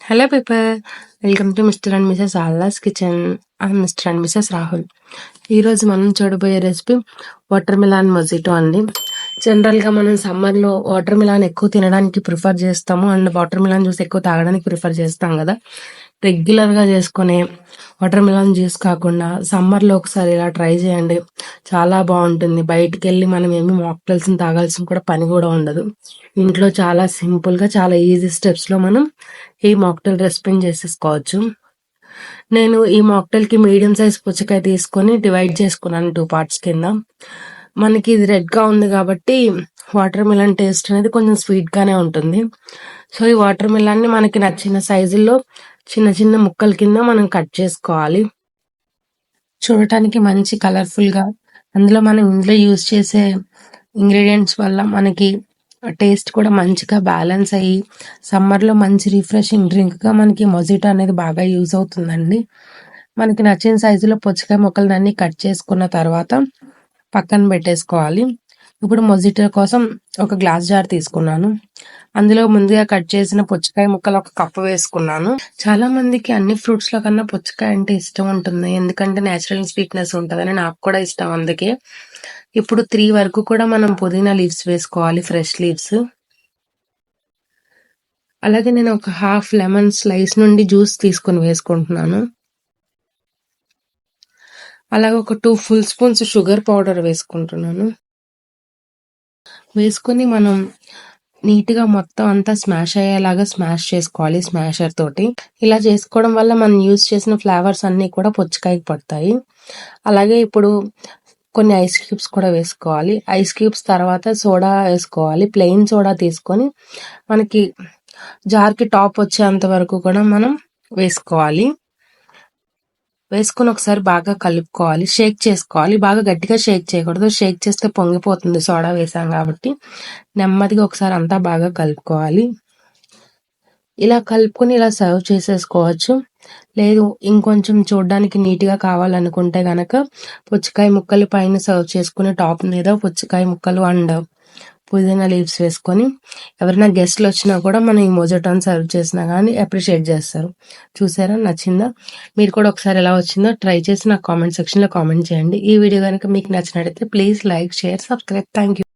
Hello people, welcome to mister and missus ఆల్లాస్ kitchen. And mister and missus Rahul. ఈరోజు మనం చూడబోయే రెసిపీ వాటర్ మిలాన్ మొజిటో అండి. జనరల్గా మనం సమ్మర్లో వాటర్ మిలాన్ ఎక్కువ తినడానికి ప్రిఫర్ చేస్తాము అండ్ వాటర్ మిలాన్ జ్యూస్ ఎక్కువ తాగడానికి ప్రిఫర్ చేస్తాం కదా. రెగ్యులర్గా చేసుకునే వాటర్ మిలాన్ జ్యూస్ కాకుండా సమ్మర్లో ఒకసారి ఇలా ట్రై చేయండి, చాలా బాగుంటుంది. బయటికి వెళ్ళి మనం ఏమి మాక్టైల్స్ని తాగాల్సిన కూడా పని కూడా ఉండదు. ఇంట్లో చాలా సింపుల్గా, చాలా ఈజీ స్టెప్స్లో మనం ఈ మాక్టైల్ రెసిపీని చేసేసుకోవచ్చు. నేను ఈ మాక్టైల్కి మీడియం సైజ్ పుచ్చకాయ తీసుకొని డివైడ్ చేసుకున్నాను 2 parts కింద. మనకి ఇది రెడ్గా ఉంది కాబట్టి వాటర్ మిలన్ టేస్ట్ అనేది కొంచెం స్వీట్గానే ఉంటుంది. సో ఈ వాటర్ మిలన్ని మనకి నచ్చిన సైజుల్లో చిన్న చిన్న ముక్కల కింద మనం కట్ చేసుకోవాలి. చూడటానికి మంచి కలర్ఫుల్గా, అందులో మనం ఇంట్లో యూజ్ చేసే ఇంగ్రీడియంట్స్ వల్ల మనకి టేస్ట్ కూడా మంచిగా బ్యాలెన్స్ అయ్యి సమ్మర్లో మంచి రిఫ్రెషింగ్ డ్రింక్గా మనకి మొజిటో అనేది బాగా యూజ్ అవుతుందండి. మనకి నచ్చిన సైజులో పుచ్చకాయ ముక్కలన్నీ కట్ చేసుకున్న తర్వాత పక్కన పెట్టేసుకోవాలి. ఇప్పుడు మొజిటో కోసం ఒక గ్లాస్ జార్ తీసుకున్నాను. అందులో ముందుగా కట్ చేసిన పుచ్చకాయ ముక్కలు 1 కప్పు వేసుకున్నాను. చాలా మందికి అన్ని ఫ్రూట్స్ లో కన్నా పుచ్చకాయ అంటే ఇష్టం ఉంటుంది, ఎందుకంటే నేచురల్ స్వీట్నెస్ ఉంటుందని. నాకు కూడా ఇష్టం, అందుకే. ఇప్పుడు 3 వరకు కూడా మనం పుదీనా లీవ్స్ వేసుకోవాలి, ఫ్రెష్ లీవ్స్. అలాగే నేను ఒక హాఫ్ లెమన్ స్లైస్ నుండి జ్యూస్ తీసుకొని వేసుకుంటున్నాను. అలాగే ఒక 2 full spoons షుగర్ పౌడర్ వేసుకుంటున్నాను. వేసుకొని మనం నీట్గా మొత్తం అంతా స్మాష్ అయ్యేలాగా స్మాష్ చేసుకోవాలి స్మాషర్ తోటి. ఇలా చేసుకోవడం వల్ల మనం యూజ్ చేసిన ఫ్లేవర్స్ అన్నీ కూడా పుచ్చకాయకి పడతాయి. అలాగే ఇప్పుడు కొన్ని ఐస్ క్యూబ్స్ కూడా వేసుకోవాలి. ఐస్ క్యూబ్స్ తర్వాత సోడా వేసుకోవాలి. ప్లెయిన్ సోడా తీసుకొని మనకి జార్కి టాప్ వచ్చేంత వరకు కూడా మనం వేసుకోవాలి. వేసుకొని ఒకసారి బాగా కలుపుకోవాలి, షేక్ చేసుకోవాలి. బాగా గట్టిగా షేక్ చేయకూడదు, షేక్ చేస్తే పొంగిపోతుంది సోడా వేసాం కాబట్టి. నెమ్మదిగా ఒకసారి అంతా బాగా కలుపుకోవాలి. ఇలా కలుపుకొని ఇలా సర్వ్ చేసేసుకోవచ్చు. లేదు ఇంకొంచెం చూడడానికి నీట్గా కావాలనుకుంటే గనక పుచ్చకాయ ముక్కలు పైన సర్వ్ చేసుకుని టాప్ మీద పుచ్చకాయ ముక్కలు అండ్ పుదీనా లీవ్స్ వేసుకొని ఎవరైనా గెస్ట్లు వచ్చినా కూడా మనం ఈ మొజిటోని సర్వ్ చేసినా కానీ అప్రిషియేట్ చేస్తారు. చూసారా, నచ్చిందా? మీరు కూడా ఒకసారి ఎలా వచ్చిందో ట్రై చేసి నాకు కామెంట్ సెక్షన్లో కామెంట్ చేయండి. ఈ వీడియో కనుక మీకు నచ్చినట్లయితే please like, share, subscribe. Thank you.